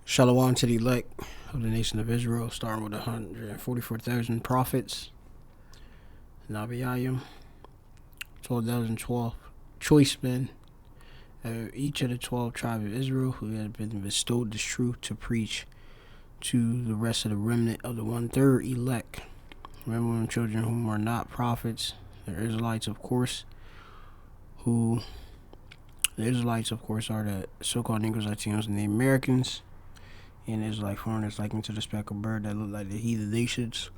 Shalom to the elect of the nation of Israel, starting with 144,000 prophets, Nabiayim, 12,012 choice men, each of the 12 tribes of Israel who had been bestowed this truth to preach to the rest of the remnant of the one-third elect. Remember, them children whom are not prophets, the Israelites, of course, the Israelites, of course, are the so-called Negroes, Latinos, and the Americans. And Israelite foreigners likened to the speckled bird that look like the heathen nations,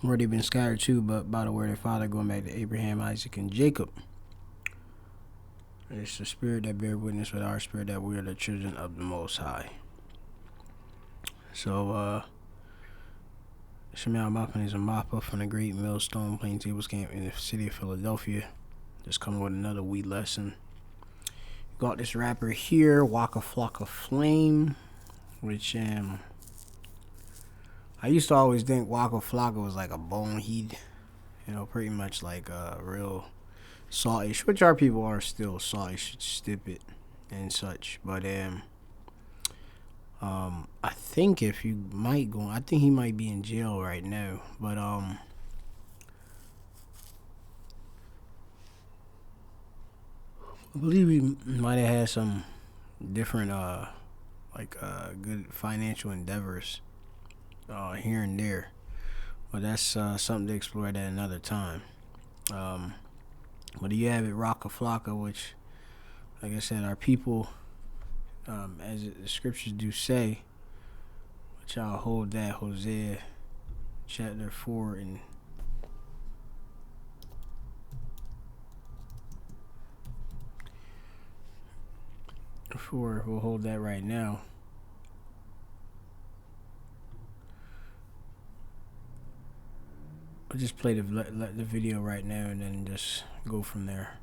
where they've been scattered to, but by the word of their father, going back to Abraham, Isaac, and Jacob. And it's the spirit that bear witness with our spirit that we are the children of the Most High. So, Shemel Mappin is a mapper from the Great Millstone Plaintables Camp in the city of Philadelphia. Just coming with another weed lesson. Got this rapper here, Waka Flocka Flame, which I used to always think Waka Flocka was like a bonehead, pretty much like a real saltish, which our people are still saltish, stupid, and such. But I think if you might go, I think he might be in jail right now. But I believe he might have had some different, good financial endeavors here and there. But that's something to explore at another time. But you have it, Rocka Flocka, which, like I said, our people, as the scriptures do say, which I'll hold that, Hosea chapter 4 and we'll hold that right now. I'll just play the video right now and then just go from there.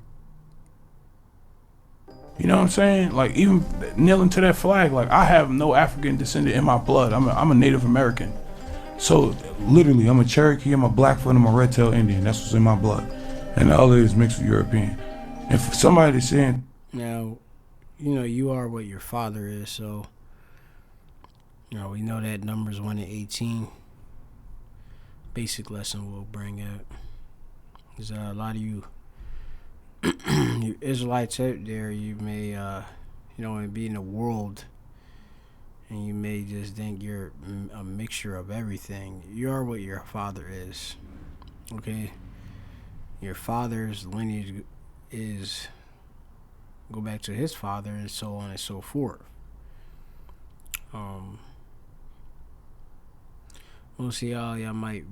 You know what I'm saying? Like, even kneeling to that flag, like, I have no African descendant in my blood. I'm a Native American. So, literally, I'm a Cherokee, I'm a Blackfoot, I'm a Red-tailed Indian. That's what's in my blood. And the other is mixed with European. And for somebody saying... Now, you are what your father is, so, we know that Numbers 1 and 18. Basic lesson we'll bring out. There's a lot of you Israelites out there, you may, be in the world, and you may just think you're a mixture of everything. You are what your father is, okay? Your father's lineage is go back to his father, and so on and so forth. We'll see how y'all might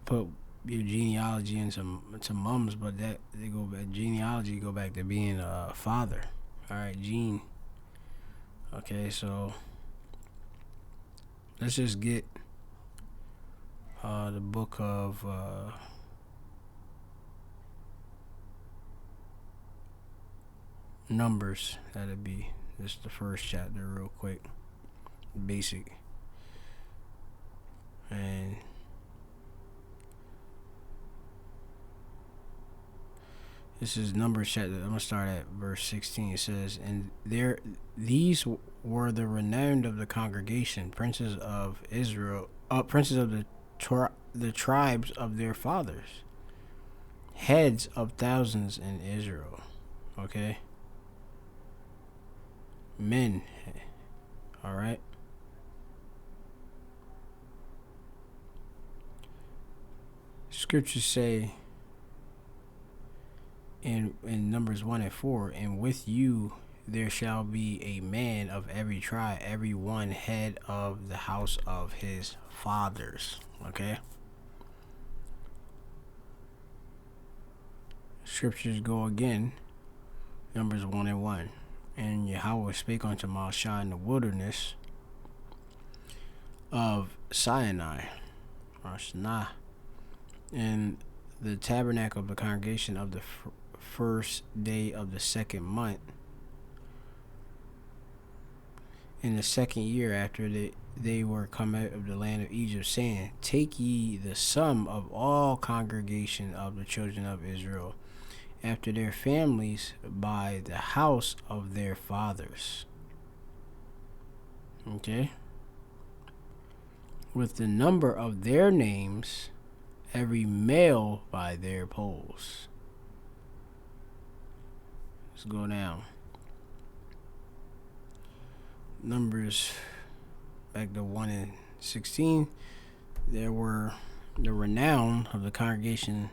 put your genealogy into mums, but that genealogy go back to being a father. All right, gene. Okay, so let's just get the book of Numbers. That'd be just the first chapter, real quick, basic. And this is Numbers chapter. I'm gonna start at verse 16. It says, "And these were the renowned of the congregation, princes of Israel, princes of the tribes of their fathers, heads of thousands in Israel." Okay, men. All right. Scriptures say in Numbers 1 and 4, "And with you there shall be a man of every tribe, every one head of the house of his fathers." Okay. Scriptures go again, Numbers 1 and 1. "And Yahweh spake unto Moshe in the wilderness of Sinai, or Sinai, in the tabernacle of the congregation of the first day of the second month, in the second year after they were come out of the land of Egypt, saying, Take ye the sum of all congregation of the children of Israel, after their families by the house of their fathers. Okay? With the number of their names, every male by their polls. Let's go down. Numbers back to 1 and 16. There were the renown of the congregation,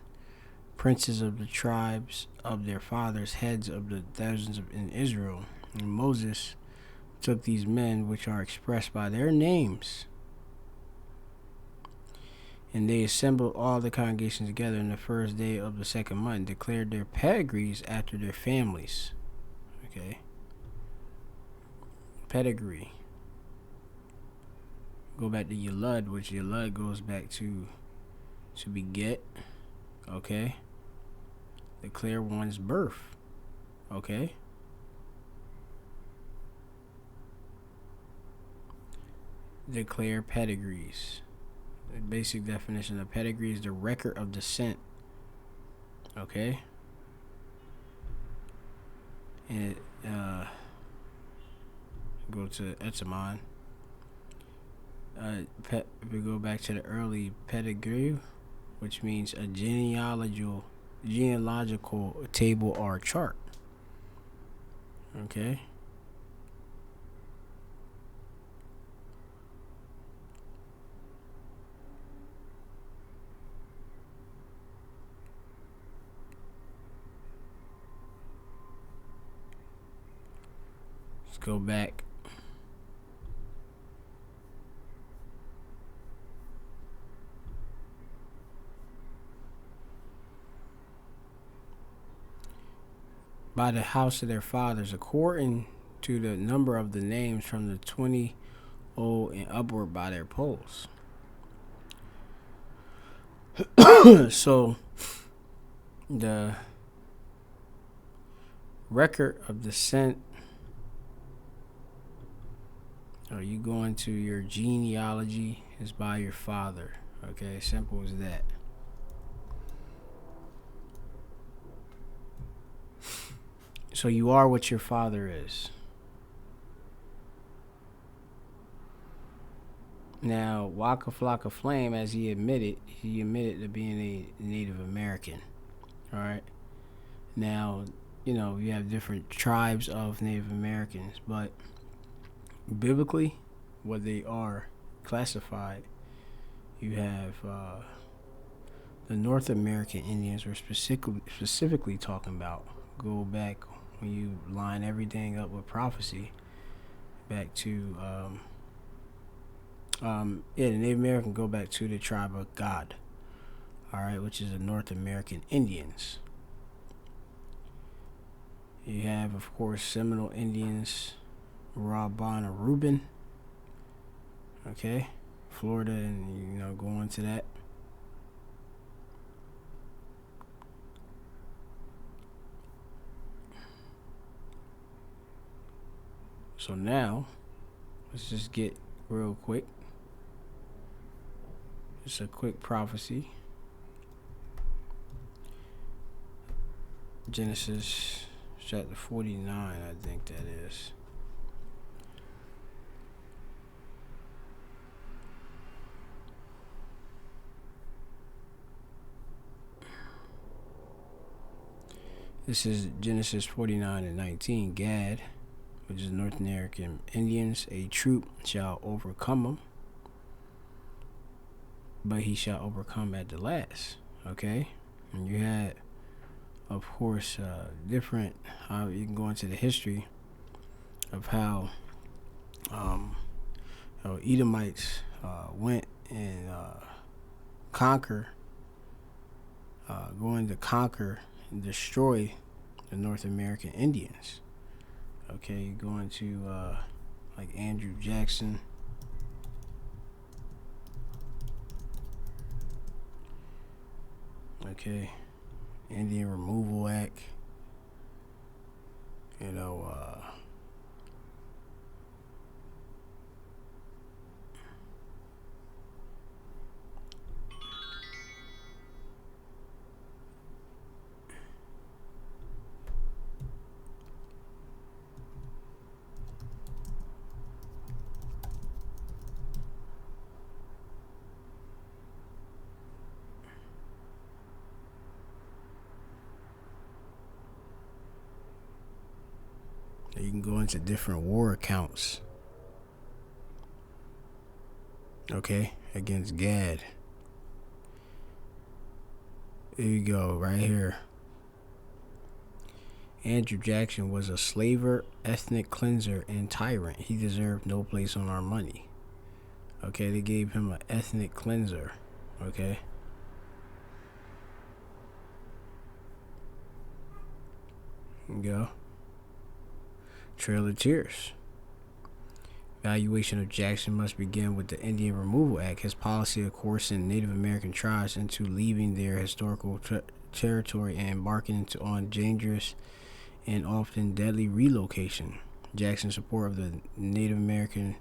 princes of the tribes of their fathers, heads of the thousands in Israel. And Moses took these men, which are expressed by their names, and they assembled all the congregation together in the first day of the second month, and declared their pedigrees after their families. Okay. Pedigree. Go back to Yalud, which Yalud goes back to beget. Okay. Declare one's birth. Okay. Declare pedigrees. The basic definition of pedigree is the record of descent. Okay. And go to etymon. We go back to the early pedigree, which means a genealogical table or chart. Okay. Let's go back. By the house of their fathers, according to the number of the names from the 20 old and upward by their polls. So, the record of descent, or you go into your genealogy, is by your father. Okay, simple as that. So you are what your father is. Now, Waka Flocka Flame, as he admitted to being a Native American. All right. Now, you know, you have different tribes of Native Americans, but biblically, what they are classified, you have the North American Indians we're specifically talking about. Go back when you line everything up with prophecy, back to the Native American go back to the tribe of God, all right, which is the North American Indians. You have, of course, Seminole Indians, Rabban or Reuben, okay, Florida, and go into that. So now, let's just get real quick. Just a quick prophecy. Genesis chapter 49, I think that is. This is Genesis 49 and 19. Gad, which is North American Indians, a troop shall overcome them, but he shall overcome at the last. Okay? And you had, of course, different, you can go into the history of how Edomites went and going to conquer and destroy the North American Indians. Okay, you go into like Andrew Jackson. Okay, Indian Removal Act. You can go into different war accounts. Okay, against Gad. Here you go, right here. Andrew Jackson was a slaver, ethnic cleanser, and tyrant. He deserved no place on our money. Okay, they gave him an ethnic cleanser. Okay. Here you go. Trail of Tears. Evaluation of Jackson must begin with the Indian Removal Act. His policy of coercing Native American tribes into leaving their historical territory and embarking on dangerous and often deadly relocation. Jackson's support of the Native American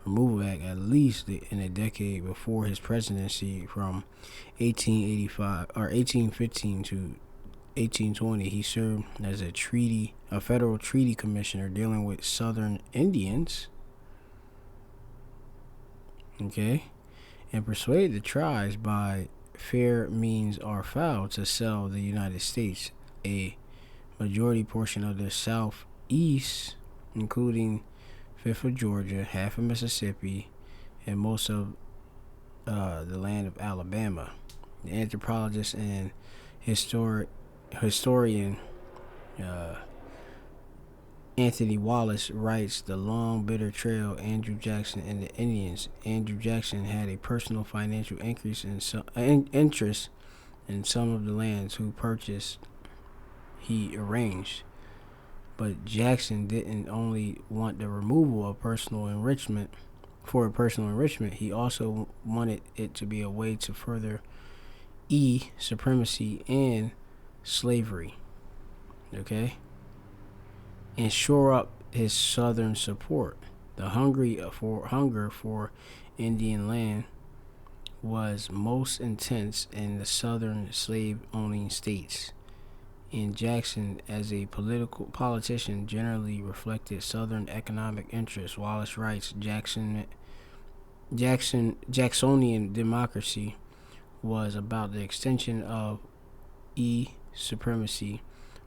Removal Act, at least in a decade before his presidency, from 1815 to 1820, he served as a federal treaty commissioner dealing with Southern Indians. Okay, and persuaded the tribes by fair means or foul to sell the United States a majority portion of the southeast, including fifth of Georgia, half of Mississippi, and most of the land of Alabama. The anthropologist and historian Anthony Wallace writes, "The long, bitter trail, Andrew Jackson and the Indians." Andrew Jackson had a personal financial interest in some of the lands who purchased he arranged. But Jackson didn't only want the removal of personal enrichment. He also wanted it to be a way to further supremacy and slavery. Okay? And shore up his southern support. The hunger for Indian land was most intense in the southern slave-owning states, and Jackson, as a politician, generally reflected southern economic interests. Wallace writes, Jacksonian democracy was about the extension of supremacy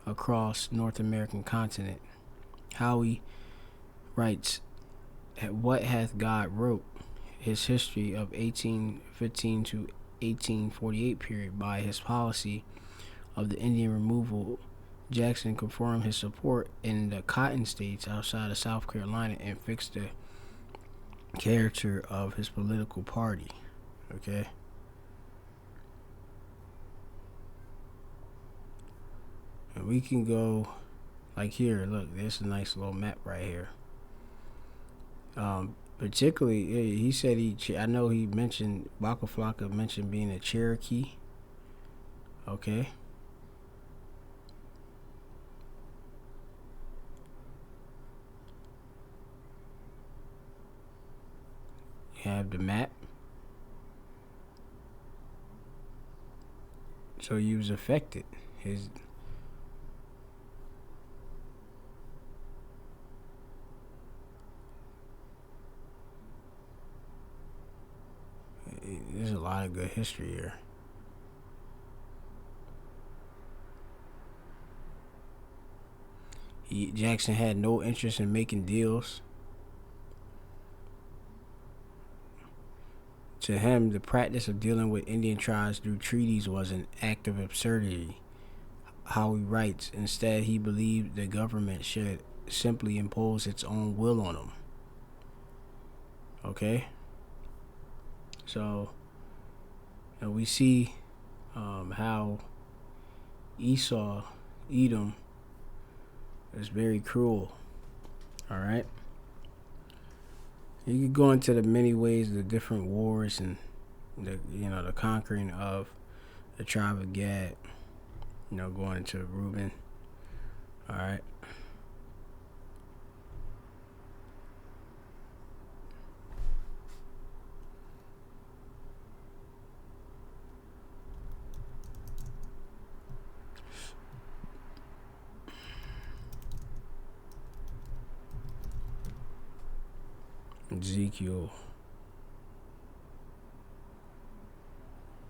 across North American continent. Howie writes, "What hath God wrote his history of 1815 to 1848 period by his policy of the Indian removal. Jackson confirmed his support in the cotton states outside of South Carolina and fixed the character of his political party." Okay. And we can go like here. Look, there's a nice little map right here. Particularly, he said I know he mentioned Waka Flocka mentioned being a Cherokee. Okay. You have the map. So he was affected. There's a lot of good history here. Jackson had no interest in making deals. To him, the practice of dealing with Indian tribes through treaties was an act of absurdity. Howie writes, instead, he believed the government should simply impose its own will on them. Okay? So, and we see how Edom, is very cruel. All right? You could go into the many ways of the different wars and the conquering of the tribe of Gad. Going into Reuben. All right. Ezekiel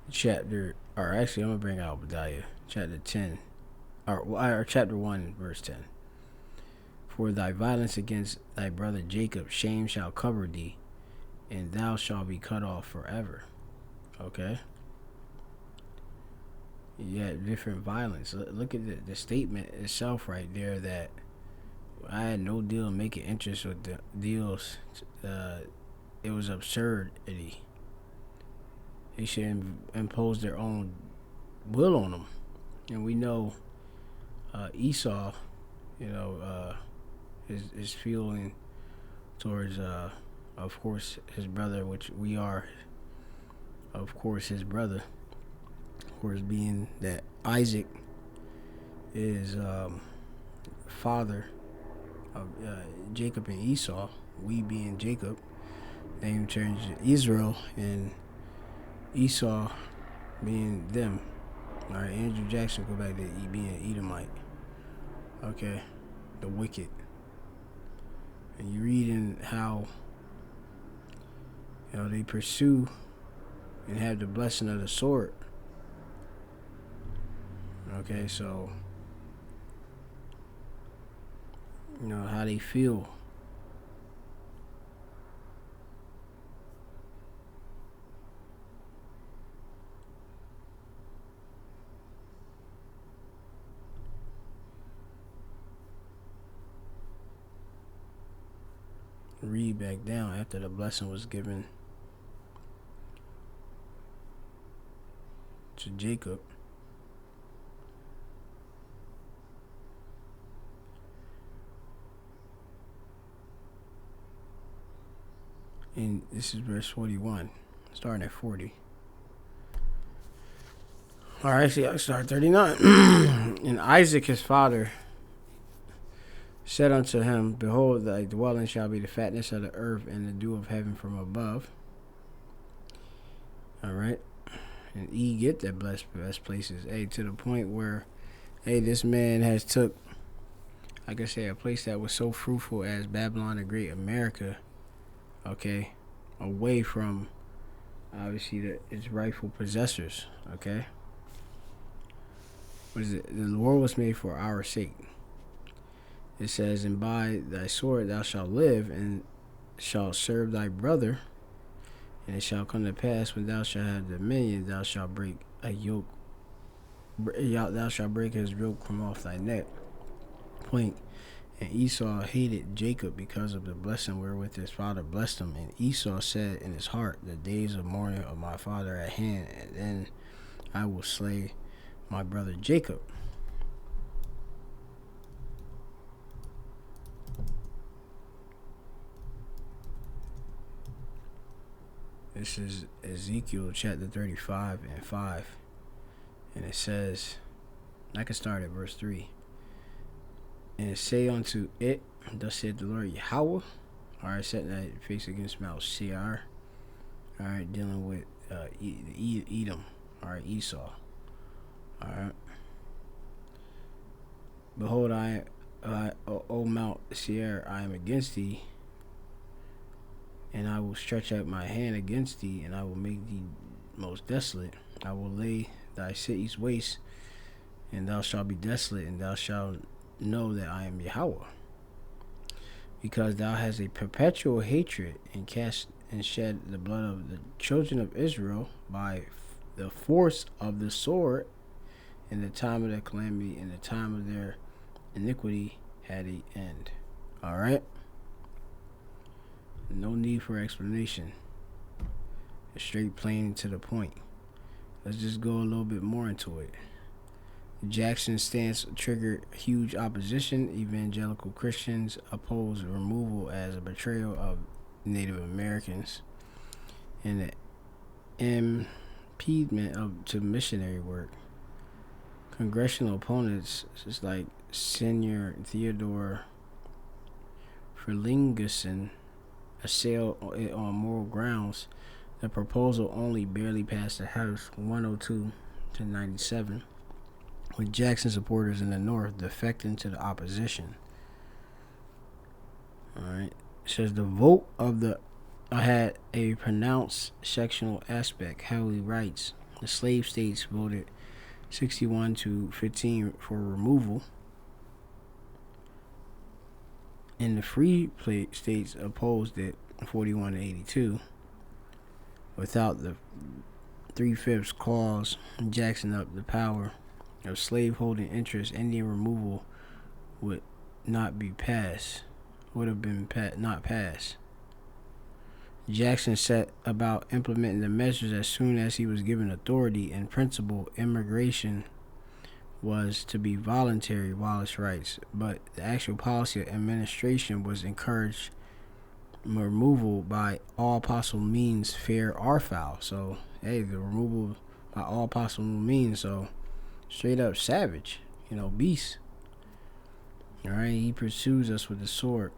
chapter, or actually I'm gonna bring out Obadiah chapter 10, or chapter 1 verse 10. For thy violence against thy brother Jacob, shame shall cover thee, and thou shalt be cut off forever. Okay? You got different violence. Look at the statement itself right there, that I had no deal making interest with the deals. It was absurdity. They should impose their own will on them. And we know Esau, is feeling towards, of course, his brother, which we are, of course, his brother. Of course, being that Isaac is father of Jacob and Esau, we being Jacob, name changed to Israel, and Esau being them. All right, Andrew Jackson go back to being Edomite. Okay, the wicked. And you read in how they pursue and have the blessing of the sword. Okay, so how they feel. Read back down after the blessing was given to Jacob. And this is verse 41, starting at 40. All right, see, I start 39. And Isaac his father said unto him, behold, thy dwelling shall be the fatness of the earth and the dew of heaven from above. All right. And ye get that blessed places. Hey, to the point where, this man has took, like I say, a place that was so fruitful as Babylon the Great America, okay, away from, obviously, its rightful possessors, okay? What is it? The Lord was made for our sake. It says, and by thy sword thou shalt live, and shalt serve thy brother. And it shall come to pass, when thou shalt have dominion, thou shalt break a yoke. Thou shalt break his yoke from off thy neck. Point. And Esau hated Jacob because of the blessing wherewith his father blessed him. And Esau said in his heart, the days of mourning of my father are at hand, and then I will slay my brother Jacob. This is Ezekiel chapter 35 and 5. And it says, I can start at verse 3. And say unto it, thus said the Lord Yahweh. Alright, set that face against Mount Seir. Alright, dealing with Edom. Alright, Esau. Alright. Behold, O Mount Seir, I am against thee, and I will stretch out my hand against thee, and I will make thee most desolate. I will lay thy cities waste, and thou shalt be desolate, and thou shalt know that I am Yahweh. Because thou hast a perpetual hatred, and cast and shed the blood of the children of Israel by the force of the sword, in the time of their calamity, in the time of their iniquity had an end. Alright? No need for explanation. It's straight, plain, and to the point. Let's just go a little bit more into it. Jackson's stance triggered huge opposition. Evangelical Christians opposed removal as a betrayal of Native Americans and the impediment to missionary work. Congressional opponents, just like Senior Theodore Ferlingerson, assailed it on moral grounds. The proposal only barely passed the House 102 to 97, with Jackson supporters in the North defecting to the opposition. Alright. It says the vote of the had a pronounced sectional aspect. How he writes, the slave states voted 61 to 15 for removal. and the free states opposed it 41 to 82. Without the 3/5 clause, Jackson up the power of slaveholding interests, Indian removal would not be passed. Would have been not passed. Jackson set about implementing the measures as soon as he was given authority. In principle, immigration was to be voluntary, Wallace writes, but the actual policy of administration was encouraged removal by all possible means, fair or foul. So, hey, the removal by all possible means. So, straight up savage, beast. All right, he pursues us with the sword.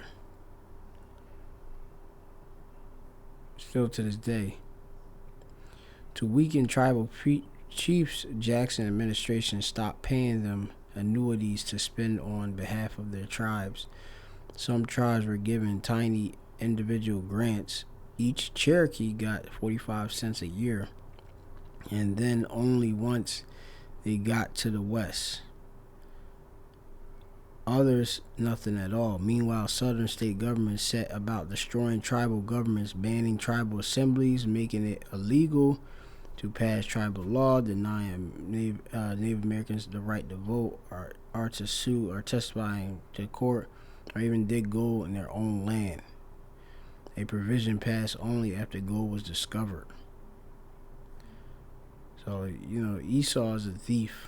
Still to this day. To weaken tribal chiefs, Jackson administration stopped paying them annuities to spend on behalf of their tribes. Some tribes were given tiny individual grants. Each Cherokee got 45 cents a year, and then only once they got to the west. Others, nothing at all. Meanwhile, southern state governments set about destroying tribal governments, banning tribal assemblies, making it illegal to pass tribal law, denying Native Americans the right to vote, or to sue, or testifying to court, or even dig gold in their own land. A provision passed only after gold was discovered. So, Esau is a thief.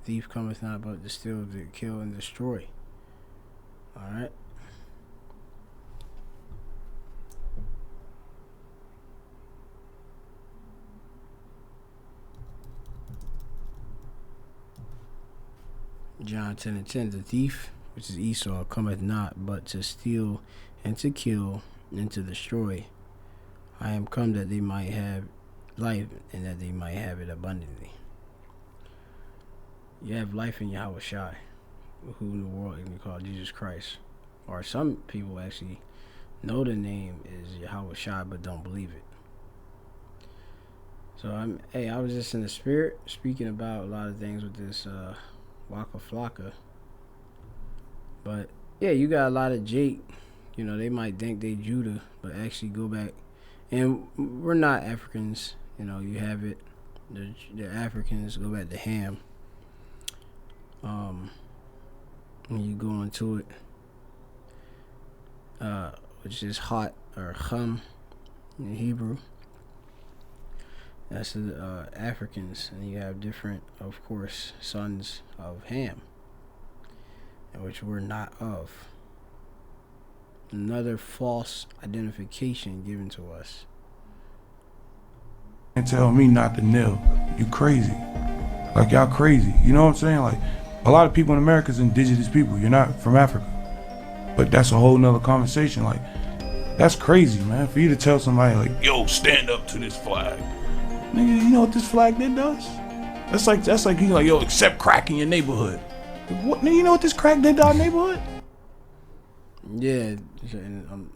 Thief cometh not but to steal, to kill, and destroy. Alright? John 10 and 10. The thief, which is Esau, cometh not but to steal, and to kill, and to destroy. I am come that they might have life, and that they might have it abundantly. You have life in Yahweh Shai, who in the world can be called Jesus Christ. Or some people actually know the name is Yahweh Shai but don't believe it. So I was just in the spirit speaking about a lot of things with this Waka Flocka. But yeah, you got a lot of Jake. They might think they Judah, but actually go back. And we're not Africans. You have it. The Africans go back to Ham. When you go into it, which is hot, or chum in Hebrew. That's the Africans, and you have different, of course, sons of Ham, which we're not of. Another false identification given to us. And tell me not to kneel. You crazy. Like, y'all crazy. You know what I'm saying? Like, a lot of people in America is indigenous people. You're not from Africa. But that's a whole nother conversation. Like, that's crazy, man. For you to tell somebody, like, yo, stand up to this flag. Nigga, you know what this flag did to us? That's like you like, yo, accept crack in your neighborhood. What, nigga, you know what this crack did to our neighborhood? Yeah, and I'm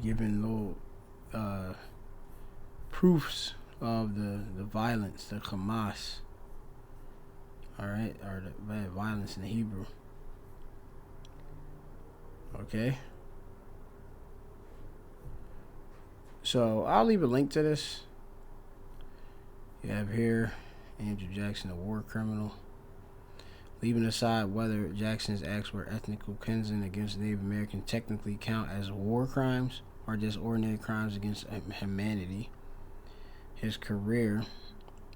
giving little proofs of the violence, the Hamas. Alright, or the violence in the Hebrew. Okay. So I'll leave a link to this. You have here Andrew Jackson, a war criminal. Leaving aside whether Jackson's acts were ethnic cleansing against Native Americans technically count as war crimes or just ordinary crimes against humanity, his career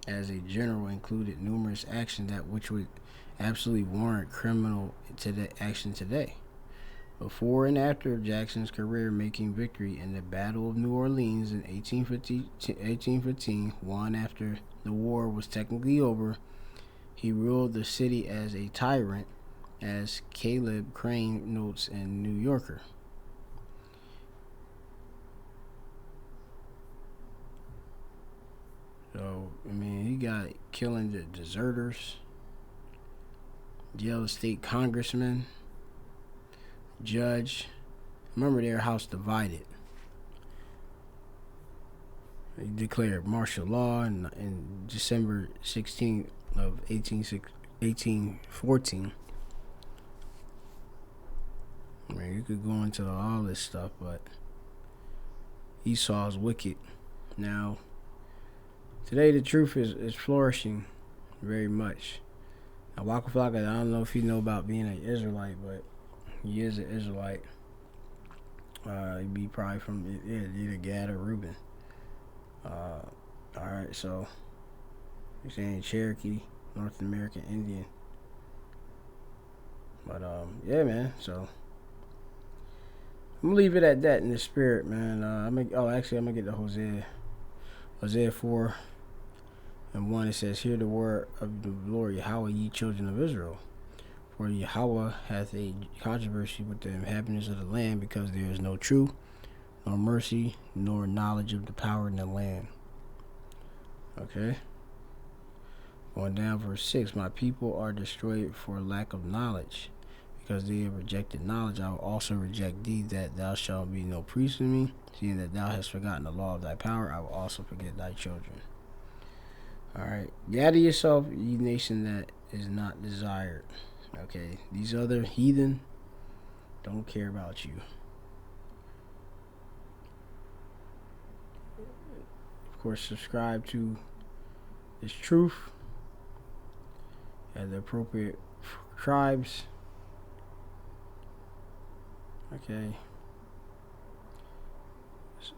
as a general included numerous actions that which would absolutely warrant criminal action today. Before and after Jackson's career making victory in the Battle of New Orleans in 1815, one after the war was technically over, he ruled the city as a tyrant, as Caleb Crane notes in New Yorker. So, he got killing the deserters, jail a state congressman, judge. Remember, their house divided. He declared martial law in December 16th of 1814. You could go into all this stuff, but Esau's wicked. Now, today the truth is flourishing very much. Now, Waka Flocka, I don't know if you know about being an Israelite, but he is an Israelite. He'd be probably from either Gad or Reuben. Alright, so you're saying Cherokee, North American Indian. But yeah, man, so I'm gonna leave it at that in the spirit, man. I'm gonna get to Hosea 4:1. It says, "Hear the word of the Lord Yahweh, ye children of Israel. For Yahweh hath a controversy with the inhabitants of the land, because there is no truth, nor mercy, nor knowledge of the power in the land." Okay. Going down, verse 6. "My people are destroyed for lack of knowledge. Because they have rejected knowledge, I will also reject thee, that thou shalt be no priest to me. Seeing that thou hast forgotten the law of thy power, I will also forget thy children." Alright. "Gather yourself, ye nation that is not desired." Okay. These other heathen don't care about you. Of course, subscribe to this truth at the appropriate tribes. Okay.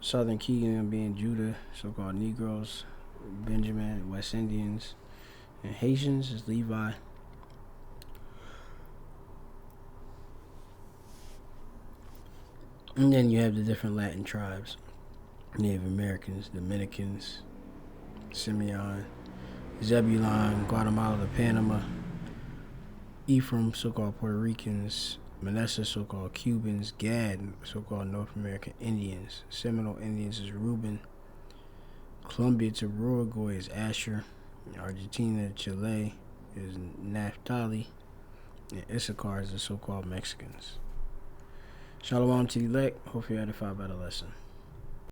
Southern Kingdom being Judah, so-called Negroes, Benjamin, West Indians, and Haitians is Levi. And then you have the different Latin tribes: Native Americans, Dominicans, Simeon, Zebulon, Guatemala to Panama, Ephraim, so-called Puerto Ricans, Manasseh, so-called Cubans, Gad, so-called North American Indians, Seminole Indians is Reuben, Colombia to Uruguay is Asher, Argentina to Chile is Naphtali, and Issachar is the so-called Mexicans. Shalom to the elect. Hope you're edified by the lesson.